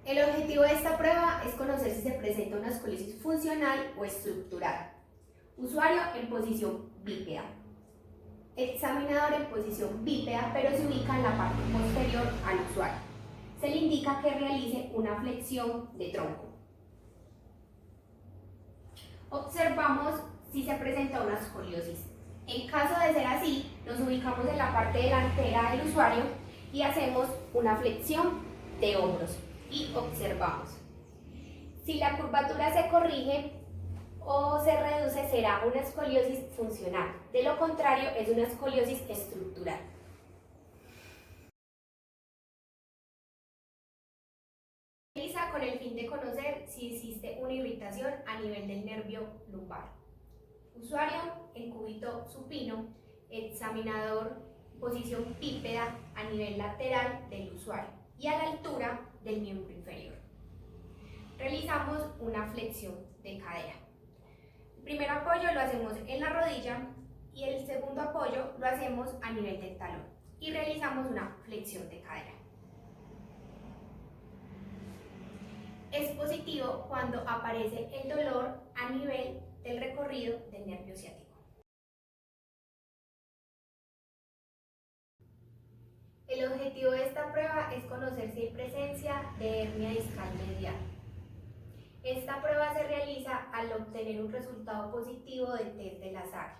El objetivo de esta prueba es conocer si se presenta una escoliosis funcional o estructural. Usuario en posición bípeda. Examinador en posición bípeda, pero se ubica en la parte posterior al usuario. Se le indica que realice una flexión de tronco. Observamos si se presenta una escoliosis. En caso de ser así, nos ubicamos en la parte delantera del usuario y hacemos una flexión de hombros y observamos. Si la curvatura se corrige o se reduce, será una escoliosis funcional. De lo contrario, es una escoliosis estructural. Realiza con el fin de conocer si existe una irritación a nivel del nervio lumbar. Usuario en cúbito supino, examinador posición bípeda a nivel lateral del usuario y a la altura del miembro inferior. Realizamos una flexión de cadera. El primer apoyo lo hacemos en la rodilla y el segundo apoyo lo hacemos a nivel del talón y realizamos una flexión de cadera. Es positivo cuando aparece el dolor a nivel del recorrido del nervio ciático. El objetivo de esta prueba es conocer si hay presencia de hernia discal medial. Esta prueba se realiza al obtener un resultado positivo del test de Lazare.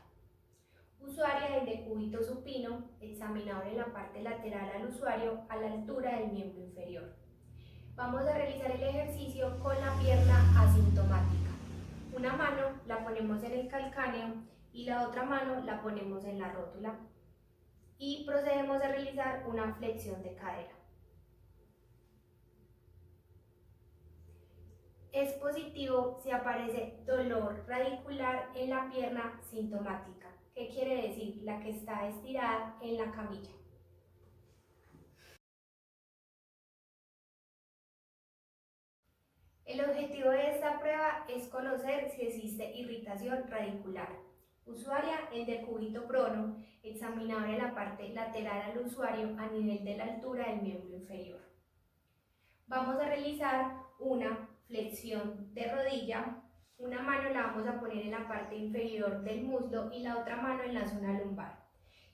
Usuaria del decúbito supino, examinador en la parte lateral al usuario a la altura del miembro inferior. Vamos a realizar el ejercicio con la pierna asintomática. Una mano la ponemos en el calcáneo y la otra mano la ponemos en la rótula. Y procedemos a realizar una flexión de cadera. Es positivo si aparece dolor radicular en la pierna sintomática. ¿Qué quiere decir? La que está estirada en la camilla. El objetivo de esta prueba es conocer si existe irritación radicular. Usuaria en decúbito prono, examinador en la parte lateral al usuario a nivel de la altura del miembro inferior. Vamos a realizar una flexión de rodilla. Una mano la vamos a poner en la parte inferior del muslo y la otra mano en la zona lumbar.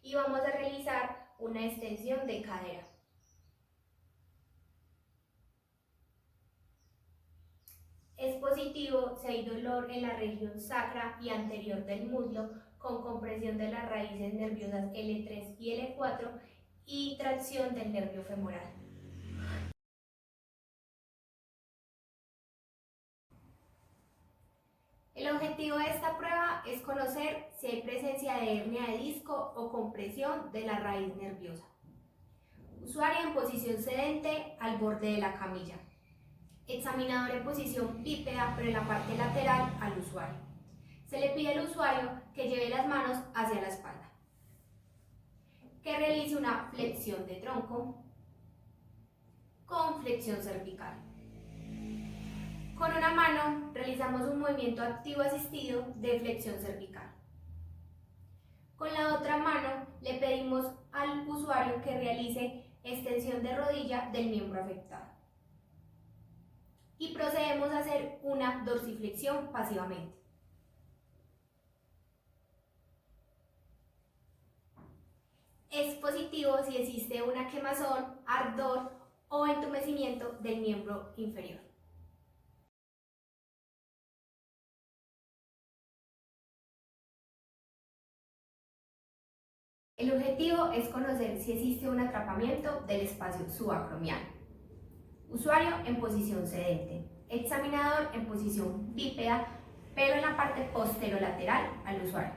Y vamos a realizar una extensión de cadera. Es positivo si hay dolor en la región sacra y anterior del muslo con compresión de las raíces nerviosas L3 y L4 y tracción del nervio femoral. El objetivo de esta prueba es conocer si hay presencia de hernia de disco o compresión de la raíz nerviosa. Usuario en posición sedente al borde de la camilla. Examinador en posición bípeda, pero en la parte lateral al usuario. Se le pide al usuario que lleve las manos hacia la espalda. Que realice una flexión de tronco con flexión cervical. Con una mano realizamos un movimiento activo asistido de flexión cervical. Con la otra mano le pedimos al usuario que realice extensión de rodilla del miembro afectado. Y procedemos a hacer una dorsiflexión pasivamente. Es positivo si existe una quemazón, ardor o entumecimiento del miembro inferior. El objetivo es conocer si existe un atrapamiento del espacio subacromial. Usuario en posición sedente. Examinador en posición bípeda, pero en la parte posterolateral al usuario.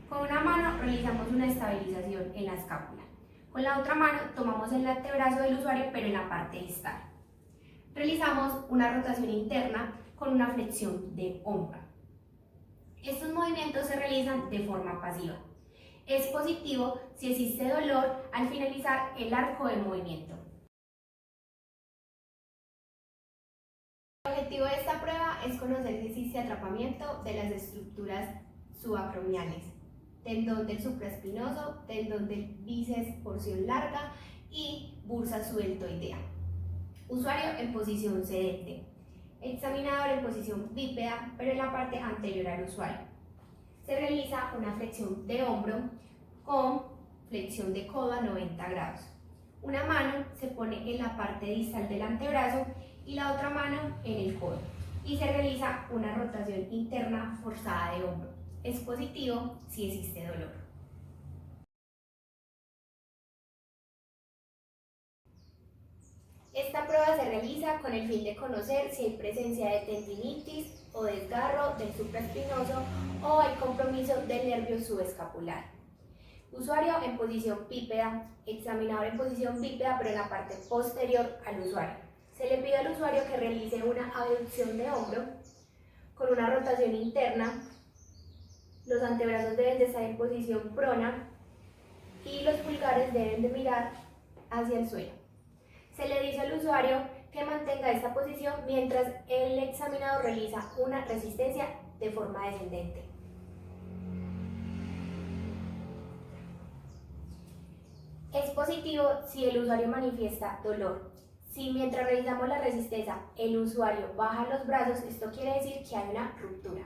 Con una mano realizamos una estabilización en la escápula. Con la otra mano tomamos el antebrazo del usuario, pero en la parte distal. Realizamos una rotación interna con una flexión de hombro. Estos movimientos se realizan de forma pasiva. Es positivo si existe dolor al finalizar el arco de movimiento. El objetivo de esta prueba es conocer si existe atrapamiento de las estructuras subacromiales, tendón del supraespinoso, tendón del bíceps porción larga y bursa sueltoidea. Usuario en posición sedente. Examinador en posición bípeda, pero en la parte anterior al usuario. Se realiza una flexión de hombro con flexión de codo a 90 grados. Una mano se pone en la parte distal del antebrazo y la otra mano en el codo. Y se realiza una rotación interna forzada de hombro. Es positivo si existe dolor. Esta prueba se realiza con el fin de conocer si hay presencia de tendinitis o desgarro del supraespinoso o hay compromiso del nervio subescapular. Usuario en posición bípeda, examinador en posición bípeda pero en la parte posterior al usuario. Se le pide al usuario que realice una abducción de hombro con una rotación interna. Los antebrazos deben de estar en posición prona y los pulgares deben de mirar hacia el suelo. Se le dice al usuario que mantenga esta posición mientras el examinador realiza una resistencia de forma descendente. Es positivo si el usuario manifiesta dolor. Si mientras realizamos la resistencia el usuario baja los brazos, esto quiere decir que hay una ruptura.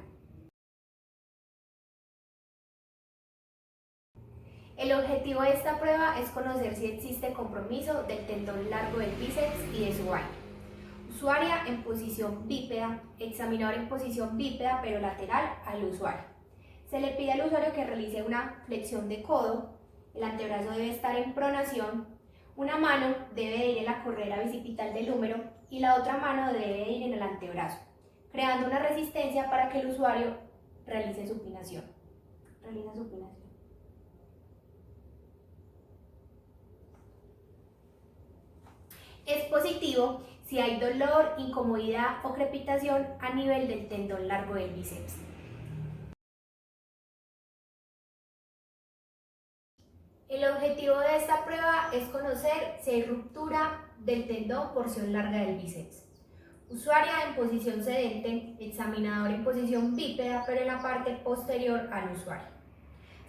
El objetivo de esta prueba es conocer si existe compromiso del tendón largo del bíceps y de su vaina. Usuaria en posición bípeda, examinador en posición bípeda pero lateral al usuario. Se le pide al usuario que realice una flexión de codo, el antebrazo debe estar en pronación, una mano debe de ir en la correa bicipital del húmero y la otra mano debe de ir en el antebrazo, creando una resistencia para que el usuario realice supinación. Es positivo si hay dolor, incomodidad o crepitación a nivel del tendón largo del bíceps. El objetivo de esta prueba es conocer si hay ruptura del tendón porción larga del bíceps. Usuaria en posición sedente, examinador en posición bípeda, pero en la parte posterior al usuario.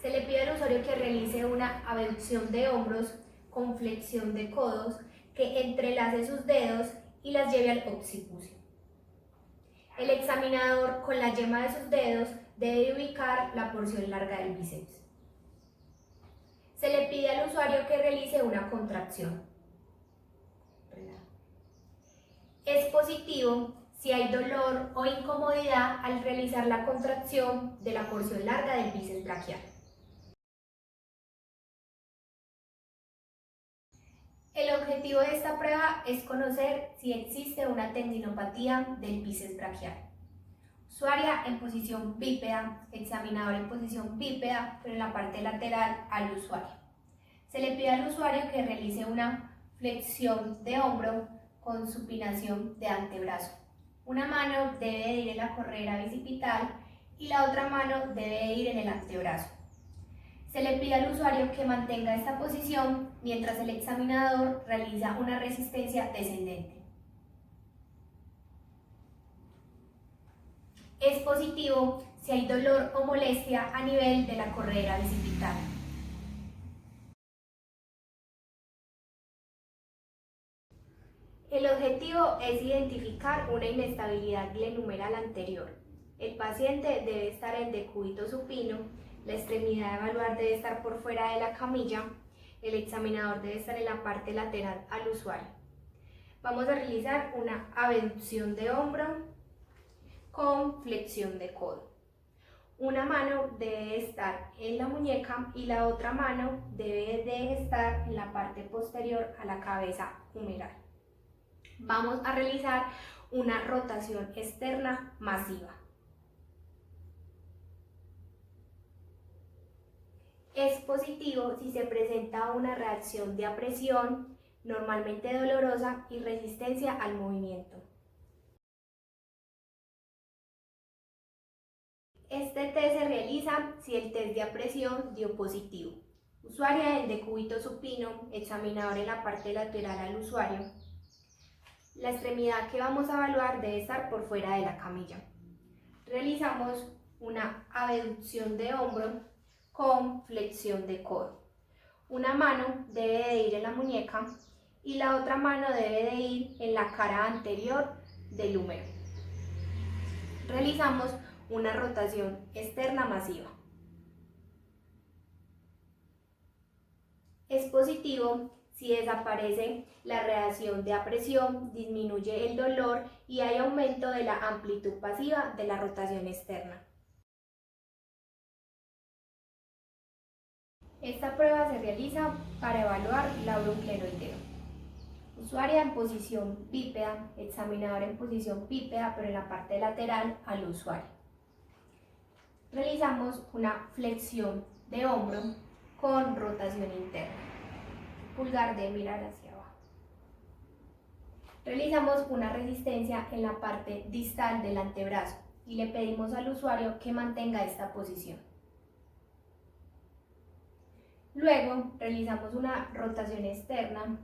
Se le pide al usuario que realice una abducción de hombros con flexión de codos, que entrelace sus dedos y las lleve al occipucio. El examinador con la yema de sus dedos debe ubicar la porción larga del bíceps. Se le pide al usuario que realice una contracción. Es positivo si hay dolor o incomodidad al realizar la contracción de la porción larga del bíceps braquial. El objetivo de esta prueba es conocer si existe una tendinopatía del bíceps braquial. Usuaria en posición bípeda, examinador en posición bípeda, pero en la parte lateral al usuario. Se le pide al usuario que realice una flexión de hombro con supinación de antebrazo. Una mano debe ir en la correa bicipital y la otra mano debe ir en el antebrazo. Se le pide al usuario que mantenga esta posición mientras el examinador realiza una resistencia descendente. Es positivo si hay dolor o molestia a nivel de la correa bicipital. El objetivo es identificar una inestabilidad glenumeral anterior. El paciente debe estar en decúbito supino, la extremidad a evaluar debe estar por fuera de la camilla, el examinador debe estar en la parte lateral al usuario. Vamos a realizar una abducción de hombro con flexión de codo. Una mano debe estar en la muñeca y la otra mano debe de estar en la parte posterior a la cabeza humeral. Vamos a realizar una rotación externa masiva. Es positivo si se presenta una reacción de apresión, normalmente dolorosa, y resistencia al movimiento. Este test se realiza si el test de apresión dio positivo. Usuaria en decúbito supino, examinador en la parte lateral al usuario. La extremidad que vamos a evaluar debe estar por fuera de la camilla. Realizamos una abducción de hombro con flexión de codo. Una mano debe de ir en la muñeca y la otra mano debe de ir en la cara anterior del húmero. Realizamos una rotación externa masiva. Es positivo si desaparece la reacción de apresión, disminuye el dolor y hay aumento de la amplitud pasiva de la rotación externa. Esta prueba se realiza para evaluar labrum clenoideo. Usuaria en posición bípeda, examinador en posición bípeda, pero en la parte lateral al usuario. Realizamos una flexión de hombro con rotación interna. Pulgar debe mirar hacia abajo. Realizamos una resistencia en la parte distal del antebrazo y le pedimos al usuario que mantenga esta posición. Luego realizamos una rotación externa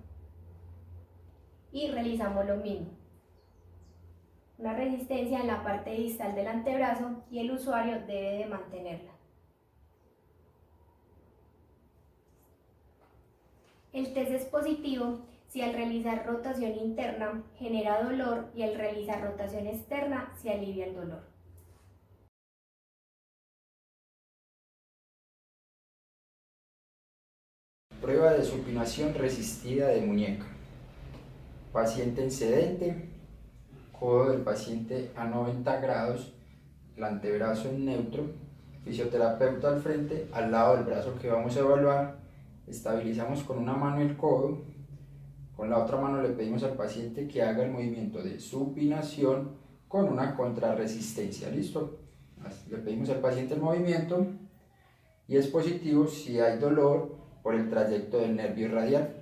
y realizamos lo mismo. Una resistencia en la parte distal del antebrazo y el usuario debe de mantenerla. El test es positivo si al realizar rotación interna genera dolor y al realizar rotación externa se alivia el dolor. Prueba de supinación resistida de muñeca. Paciente en sedente, codo del paciente a 90 grados, el antebrazo en neutro, fisioterapeuta al frente, al lado del brazo que vamos a evaluar, estabilizamos con una mano el codo, con la otra mano le pedimos al paciente que haga el movimiento de supinación con una contrarresistencia, ¿listo? Le pedimos al paciente el movimiento y es positivo si hay dolor por el trayecto del nervio radial.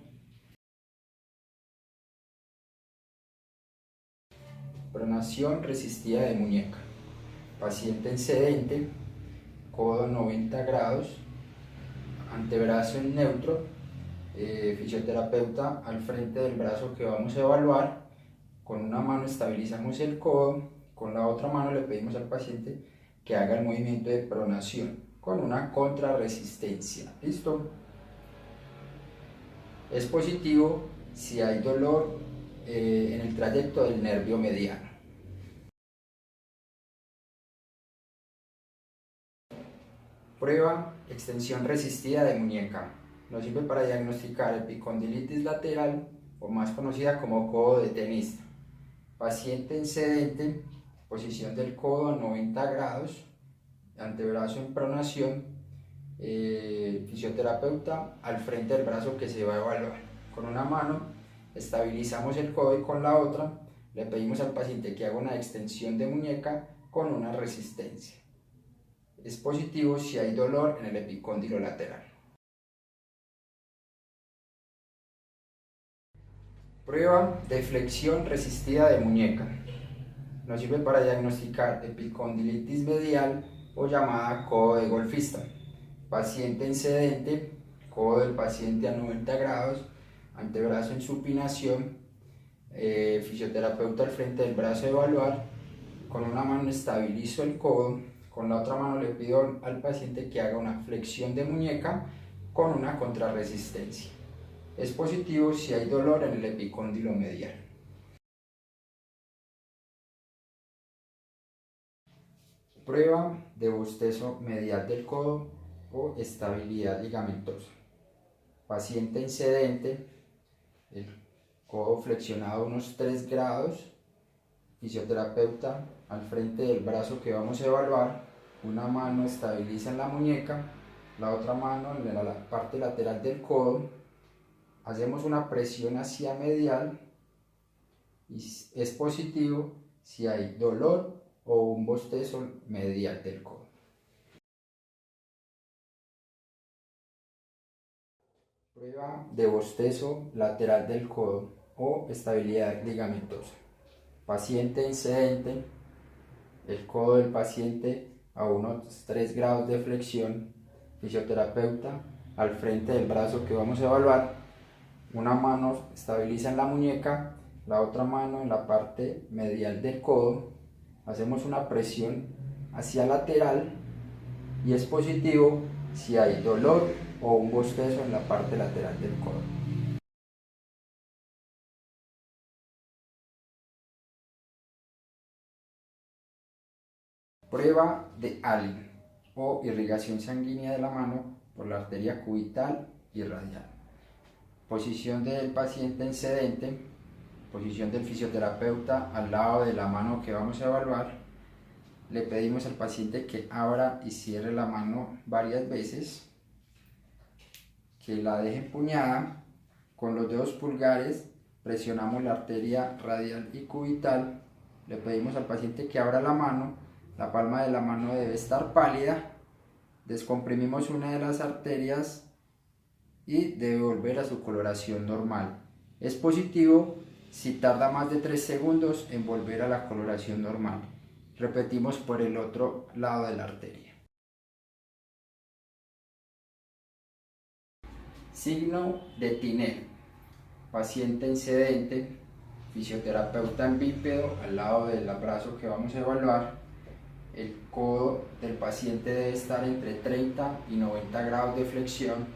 Pronación resistida de muñeca. Paciente en sedente, codo a 90 grados, antebrazo en neutro, fisioterapeuta al frente del brazo que vamos a evaluar. Con una mano estabilizamos el codo, con la otra mano le pedimos al paciente que haga el movimiento de pronación con una contrarresistencia. ¿Listo? Es positivo si hay dolor en el trayecto del nervio mediano. Prueba extensión resistida de muñeca. Nos sirve para diagnosticar epicondilitis lateral o más conocida como codo de tenista. Paciente en sedente, posición del codo a 90 grados, antebrazo en pronación, fisioterapeuta al frente del brazo que se va a evaluar. Con una mano estabilizamos el codo y con la otra le pedimos al paciente que haga una extensión de muñeca con una resistencia. Es positivo si hay dolor en el epicóndilo lateral. Prueba de flexión resistida de muñeca. Nos sirve para diagnosticar epicondilitis medial o llamada codo de golfista. Paciente en sedente, codo del paciente a 90 grados, antebrazo en supinación, fisioterapeuta al frente del brazo a evaluar. Con una mano estabilizo el codo, con la otra mano le pido al paciente que haga una flexión de muñeca con una contrarresistencia. Es positivo si hay dolor en el epicóndilo medial. Prueba de bostezo medial del codo o estabilidad ligamentosa. Paciente en sedente, el codo flexionado unos 3 grados, fisioterapeuta al frente del brazo que vamos a evaluar, una mano estabiliza en la muñeca, la otra mano en la parte lateral del codo, hacemos una presión hacia medial y es positivo si hay dolor o un bostezo medial del codo. Prueba de bostezo lateral del codo o estabilidad ligamentosa. Paciente en sedente, el codo del paciente a unos 3 grados de flexión, fisioterapeuta al frente del brazo que vamos a evaluar, una mano estabiliza en la muñeca, la otra mano en la parte medial del codo, hacemos una presión hacia lateral y es positivo si hay dolor o un bostezo en la parte lateral del codo. Prueba de Allen o irrigación sanguínea de la mano por la arteria cubital y radial. Posición del paciente en sedente, posición del fisioterapeuta al lado de la mano que vamos a evaluar. Le pedimos al paciente que abra y cierre la mano varias veces, que la deje empuñada. Con los dedos pulgares presionamos la arteria radial y cubital. Le pedimos al paciente que abra la mano, la palma de la mano debe estar pálida. Descomprimimos una de las arterias y debe volver a su coloración normal. Es positivo si tarda más de 3 segundos en volver a la coloración normal. Repetimos por el otro lado de la arteria. Signo de Tinel. Paciente en sedente, fisioterapeuta en bípedo al lado del brazo que vamos a evaluar. El codo del paciente debe estar entre 30 y 90 grados de flexión.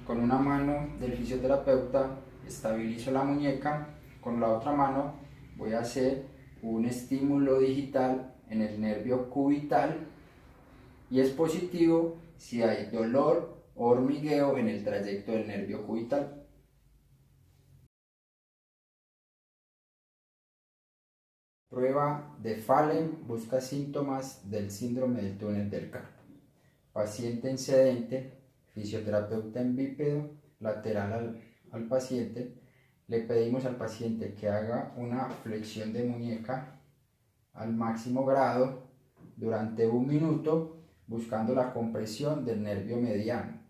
Con una mano del fisioterapeuta estabilizo la muñeca, con la otra mano voy a hacer un estímulo digital en el nervio cubital y es positivo si hay dolor o hormigueo en el trayecto del nervio cubital. Prueba de Fallen busca síntomas del síndrome del túnel del carpo. Paciente en sedente, fisioterapeuta en bípedo, lateral al paciente. Le pedimos al paciente que haga una flexión de muñeca al máximo grado durante 1 minuto, buscando la compresión del nervio mediano.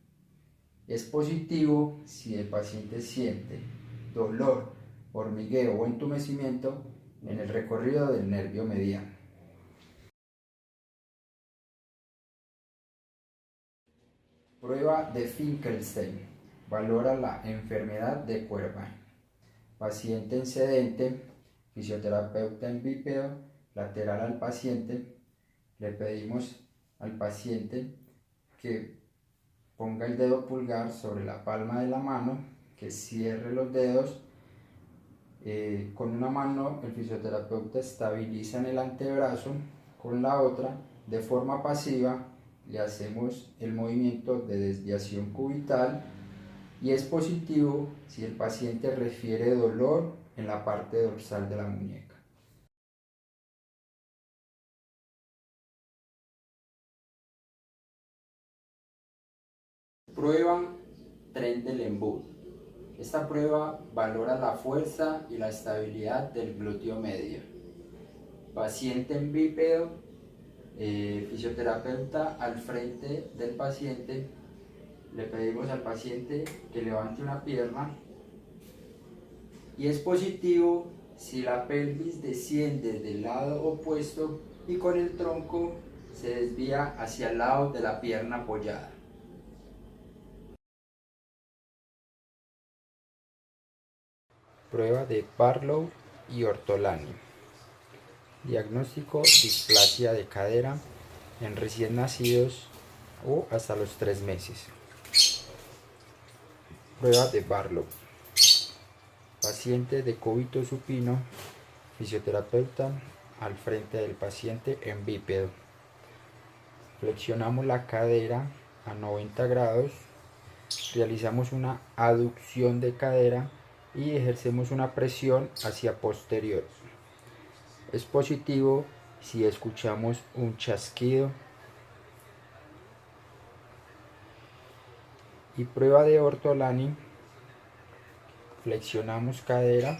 Es positivo si el paciente siente dolor, hormigueo o entumecimiento en el recorrido del nervio mediano. Prueba de Finkelstein. Valora la enfermedad de Quervain. Paciente en sedente, fisioterapeuta en bípedo, lateral al paciente. Le pedimos al paciente que ponga el dedo pulgar sobre la palma de la mano, que cierre los dedos. Con una mano el fisioterapeuta estabiliza en el antebrazo, con la otra de forma pasiva le hacemos el movimiento de desviación cubital y es positivo si el paciente refiere dolor en la parte dorsal de la muñeca. Prueba Trendelenburg. Esta prueba valora la fuerza y la estabilidad del glúteo medio. Paciente en bípedo, fisioterapeuta al frente del paciente. Le pedimos al paciente que levante una pierna y es positivo si la pelvis desciende del lado opuesto y con el tronco se desvía hacia el lado de la pierna apoyada. Prueba de Barlow y Ortolani. Diagnóstico: displasia de cadera en recién nacidos o hasta los 3 meses. Prueba de Barlow. Paciente de cúbito supino, fisioterapeuta al frente del paciente en bípedo. Flexionamos la cadera a 90 grados, realizamos una aducción de cadera y ejercemos una presión hacia posterior. Es positivo si escuchamos un chasquido. Y prueba de Ortolani. Flexionamos cadera,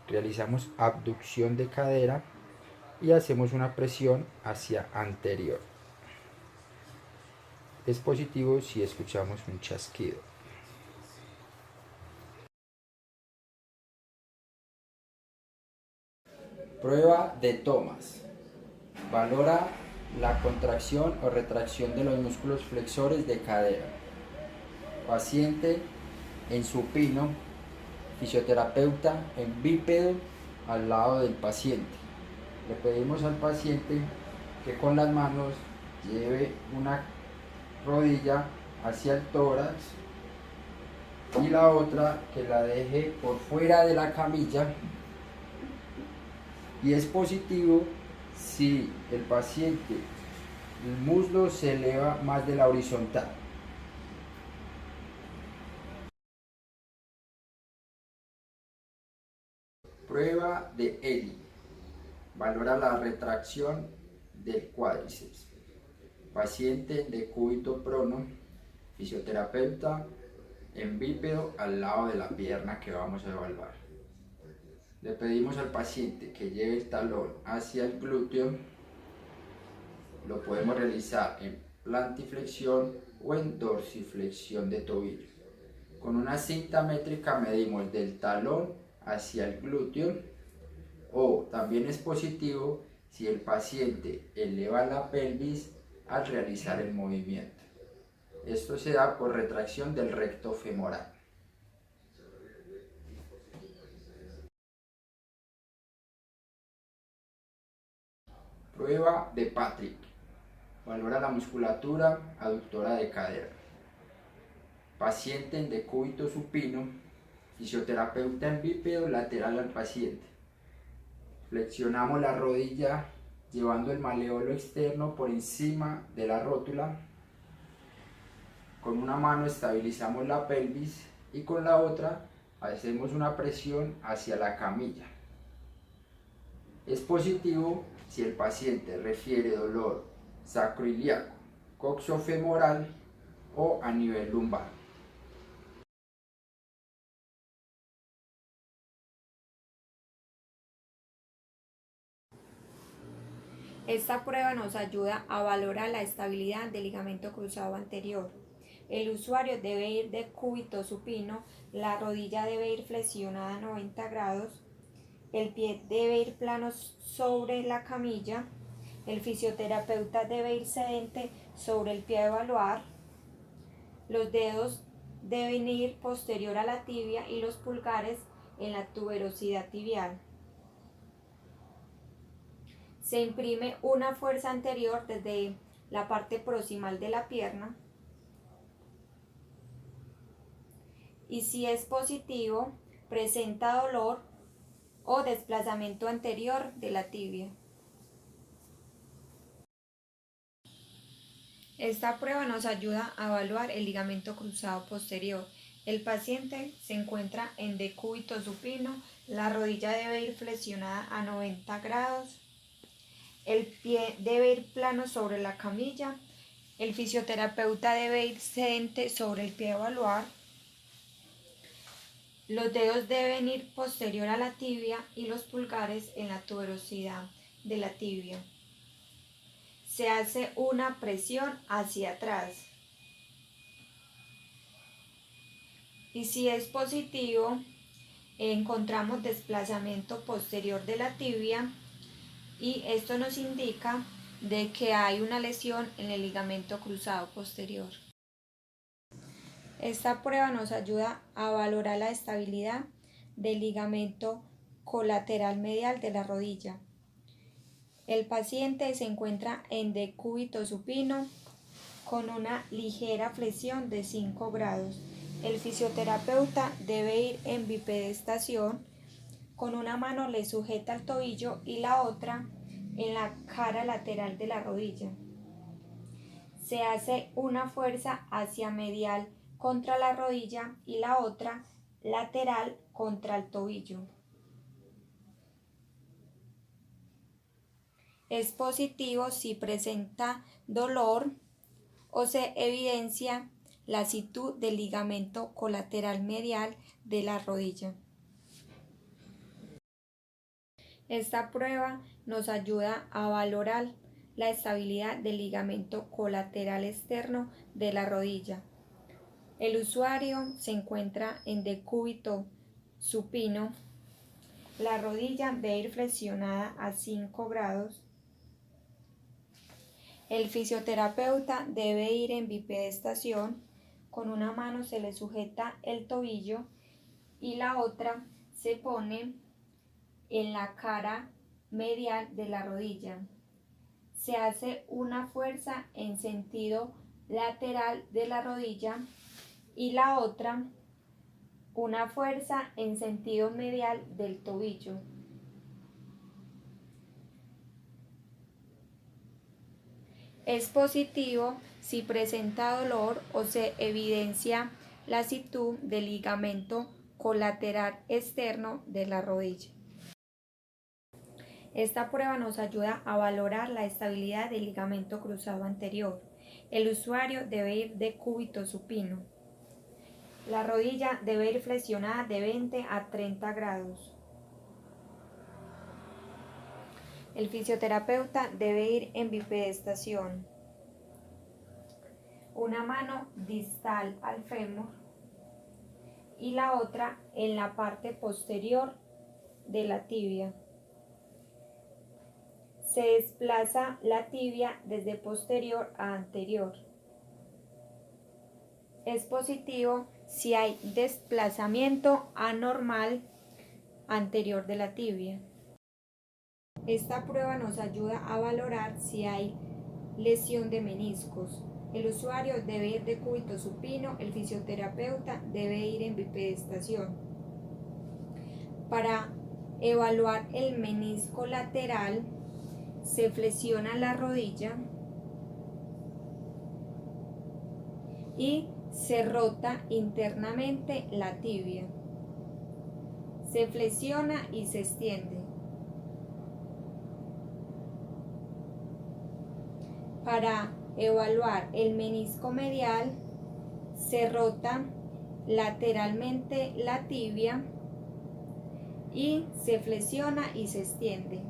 realizamos abducción de cadera y hacemos una presión hacia anterior. Es positivo si escuchamos un chasquido. Prueba de Thomas. Valora la contracción o retracción de los músculos flexores de cadera. Paciente en supino, fisioterapeuta en bípedo al lado del paciente. Le pedimos al paciente que con las manos lleve una rodilla hacia el tórax y la otra que la deje por fuera de la camilla. Y es positivo si el paciente, el muslo se eleva más de la horizontal. Prueba de Eli. Valora la retracción del cuádriceps. Paciente en decúbito prono, fisioterapeuta en bípedo al lado de la pierna que vamos a evaluar. Le pedimos al paciente que lleve el talón hacia el glúteo. Lo podemos realizar en plantiflexión o en dorsiflexión de tobillo. Con una cinta métrica medimos del talón hacia el glúteo, o también es positivo si el paciente eleva la pelvis al realizar el movimiento. Esto se da por retracción del recto femoral. Prueba de Patrick. Valora la musculatura aductora de cadera. Paciente en decúbito supino, fisioterapeuta en bípedo lateral al paciente. Flexionamos la rodilla llevando el maleolo externo por encima de la rótula. Con una mano estabilizamos la pelvis y con la otra hacemos una presión hacia la camilla. Es positivo si el paciente refiere dolor sacroiliaco, coxofemoral o a nivel lumbar. Esta prueba nos ayuda a valorar la estabilidad del ligamento cruzado anterior. El usuario debe ir de cúbito supino, la rodilla debe ir flexionada a 90 grados, el pie debe ir plano sobre la camilla, el fisioterapeuta debe ir sedente sobre el pie a evaluar, los dedos deben ir posterior a la tibia y los pulgares en la tuberosidad tibial. Se imprime una fuerza anterior desde la parte proximal de la pierna y si es positivo, presenta dolor o desplazamiento anterior de la tibia. Esta prueba nos ayuda a evaluar el ligamento cruzado posterior. El paciente se encuentra en decúbito supino, la rodilla debe ir flexionada a 90 grados, el pie debe ir plano sobre la camilla, el fisioterapeuta debe ir sedente sobre el pie a evaluar, los dedos deben ir posterior a la tibia y los pulgares en la tuberosidad de la tibia. Se hace una presión hacia atrás. Y si es positivo, encontramos desplazamiento posterior de la tibia y esto nos indica de que hay una lesión en el ligamento cruzado posterior. Esta prueba nos ayuda a valorar la estabilidad del ligamento colateral medial de la rodilla. El paciente se encuentra en decúbito supino con una ligera flexión de 5 grados. El fisioterapeuta debe ir en bipedestación, con una mano le sujeta el tobillo y la otra en la cara lateral de la rodilla. Se hace una fuerza hacia medial contra la rodilla y la otra lateral contra el tobillo. Es positivo si presenta dolor o se evidencia lasitud del ligamento colateral medial de la rodilla. Esta prueba nos ayuda a valorar la estabilidad del ligamento colateral externo de la rodilla. El usuario se encuentra en decúbito supino, la rodilla debe ir flexionada a 5 grados. El fisioterapeuta debe ir en bipedestación, con una mano se le sujeta el tobillo y la otra se pone en la cara medial de la rodilla. Se hace una fuerza en sentido lateral de la rodilla y la otra una fuerza en sentido medial del tobillo. Es positivo si presenta dolor o se evidencia lasitud del ligamento colateral externo de la rodilla. Esta prueba nos ayuda a valorar la estabilidad del ligamento cruzado anterior. El usuario debe ir de cúbito supino. La rodilla debe ir flexionada de 20 a 30 grados. El fisioterapeuta debe ir en bipedestación. Una mano distal al fémur y la otra en la parte posterior de la tibia. Se desplaza la tibia desde posterior a anterior. Es positivo si hay desplazamiento anormal anterior de la tibia. Esta prueba nos ayuda a valorar si hay lesión de meniscos. El usuario debe ir de cúbito supino, el fisioterapeuta debe ir en bipedestación. Para evaluar el menisco lateral, se flexiona la rodilla y se rota internamente la tibia. Se flexiona y se extiende. Para evaluar el menisco medial, se rota lateralmente la tibia y se flexiona y se extiende.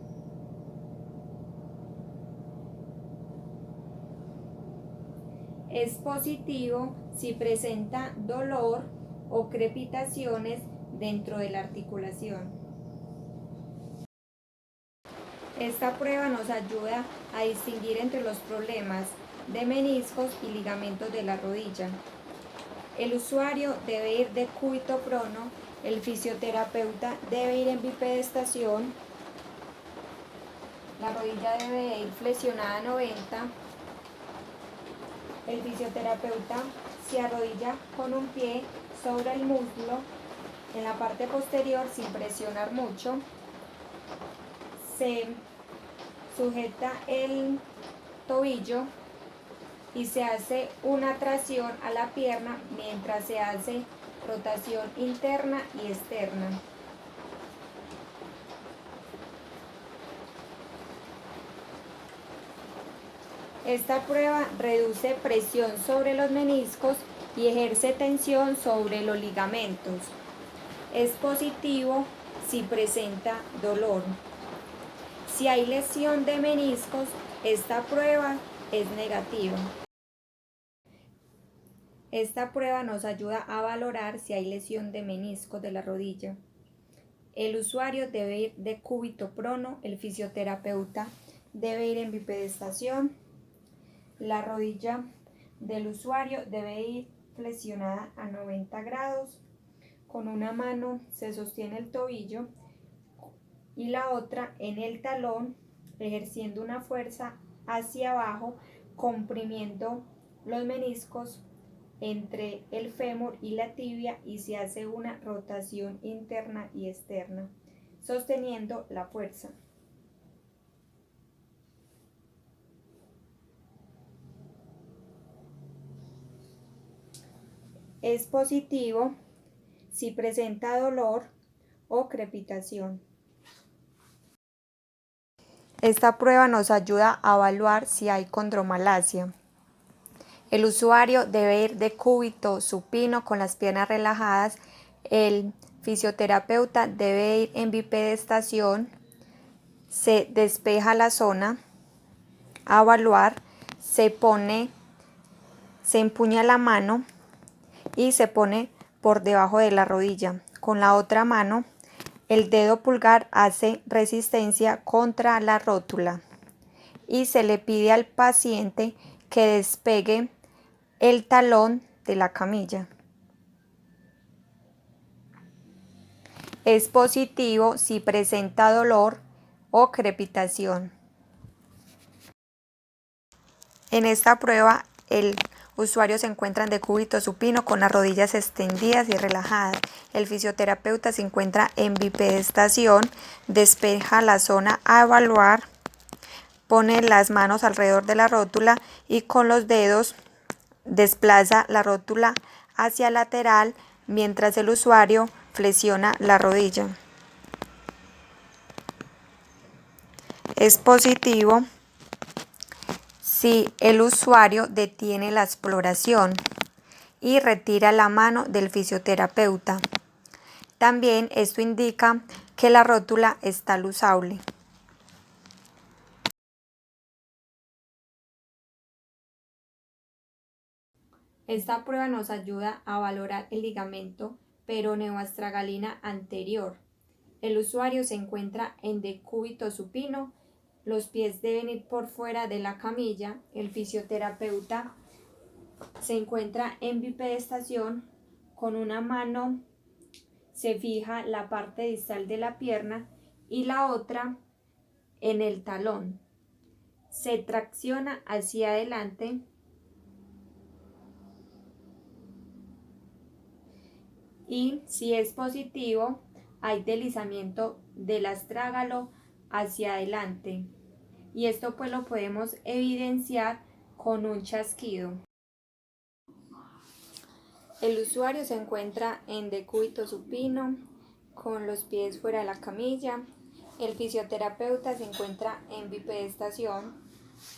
Es positivo si presenta dolor o crepitaciones dentro de la articulación. Esta prueba nos ayuda a distinguir entre los problemas de meniscos y ligamentos de la rodilla. El usuario debe ir de cúbito prono, el fisioterapeuta debe ir en bipedestación, la rodilla debe ir flexionada a 90. El fisioterapeuta se arrodilla con un pie sobre el muslo en la parte posterior sin presionar mucho. Se sujeta el tobillo y se hace una tracción a la pierna mientras se hace rotación interna y externa. Esta prueba reduce presión sobre los meniscos y ejerce tensión sobre los ligamentos. Es positivo si presenta dolor. Si hay lesión de meniscos, esta prueba es negativa. Esta prueba nos ayuda a valorar si hay lesión de meniscos de la rodilla. El usuario debe ir de cúbito prono, el fisioterapeuta debe ir en bipedestación. La rodilla del usuario debe ir flexionada a 90 grados. Con una mano se sostiene el tobillo y la otra en el talón, ejerciendo una fuerza hacia abajo, comprimiendo los meniscos entre el fémur y la tibia y se hace una rotación interna y externa, sosteniendo la fuerza. Es positivo si presenta dolor o crepitación. Esta prueba nos ayuda a evaluar si hay condromalacia. El usuario debe ir de cúbito supino con las piernas relajadas. El fisioterapeuta debe ir en bipedestación. Se despeja la zona a evaluar. Se empuña la mano y se pone por debajo de la rodilla. Con la otra mano, el dedo pulgar hace resistencia contra la rótula y se le pide al paciente que despegue el talón de la camilla. Es positivo si presenta dolor o crepitación. En esta prueba, el usuario se encuentra en decúbito supino con las rodillas extendidas y relajadas. El fisioterapeuta se encuentra en bipedestación, despeja la zona a evaluar. pone las manos alrededor de la rótula y con los dedos desplaza la rótula hacia lateral mientras el usuario flexiona la rodilla. Es positivo si el usuario detiene la exploración y retira la mano del fisioterapeuta. También esto indica que la rótula está usable. Esta prueba nos ayuda a valorar el ligamento peroneo-astragalina anterior. El usuario se encuentra en decúbito supino, los pies deben ir por fuera de la camilla, el fisioterapeuta se encuentra en bipedestación, con una mano se fija la parte distal de la pierna y la otra en el talón. Se tracciona hacia adelante y si es positivo hay deslizamiento del astrágalo hacia adelante y esto pues lo podemos evidenciar con un chasquido. El usuario se encuentra en decúbito supino con los pies fuera de la camilla. El fisioterapeuta se encuentra en bipedestación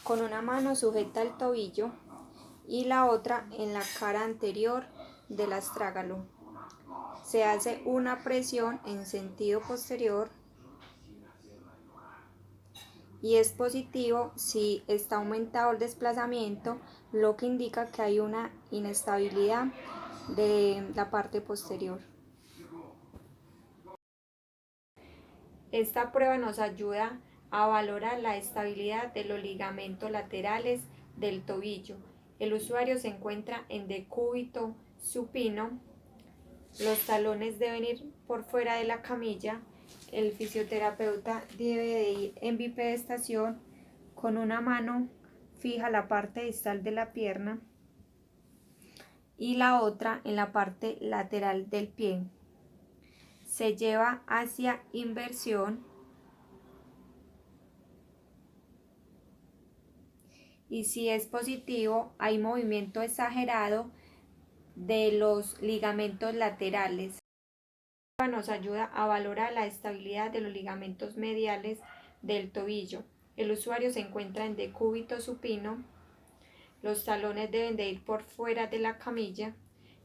con una mano sujeta al tobillo y la otra en la cara anterior del astrágalo. Se hace una presión en sentido posterior y es positivo si está aumentado el desplazamiento, lo que indica que hay una inestabilidad de la parte posterior. Esta prueba nos ayuda a valorar la estabilidad de los ligamentos laterales del tobillo. El usuario se encuentra en decúbito supino, los talones deben ir por fuera de la camilla, el fisioterapeuta debe de ir en bipedestación, con una mano fija la parte distal de la pierna y la otra en la parte lateral del pie. Se lleva hacia inversión y si es positivo hay movimiento exagerado de los ligamentos laterales. Nos ayuda a valorar la estabilidad de los ligamentos mediales del tobillo. El usuario se encuentra en decúbito supino, los talones deben de ir por fuera de la camilla,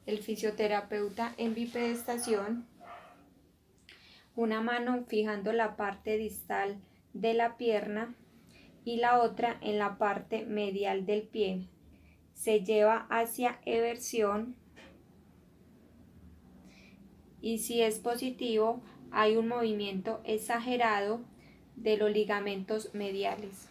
el fisioterapeuta en bipedestación, una mano fijando la parte distal de la pierna y la otra en la parte medial del pie. Se lleva hacia eversión y si es positivo hay un movimiento exagerado de los ligamentos mediales.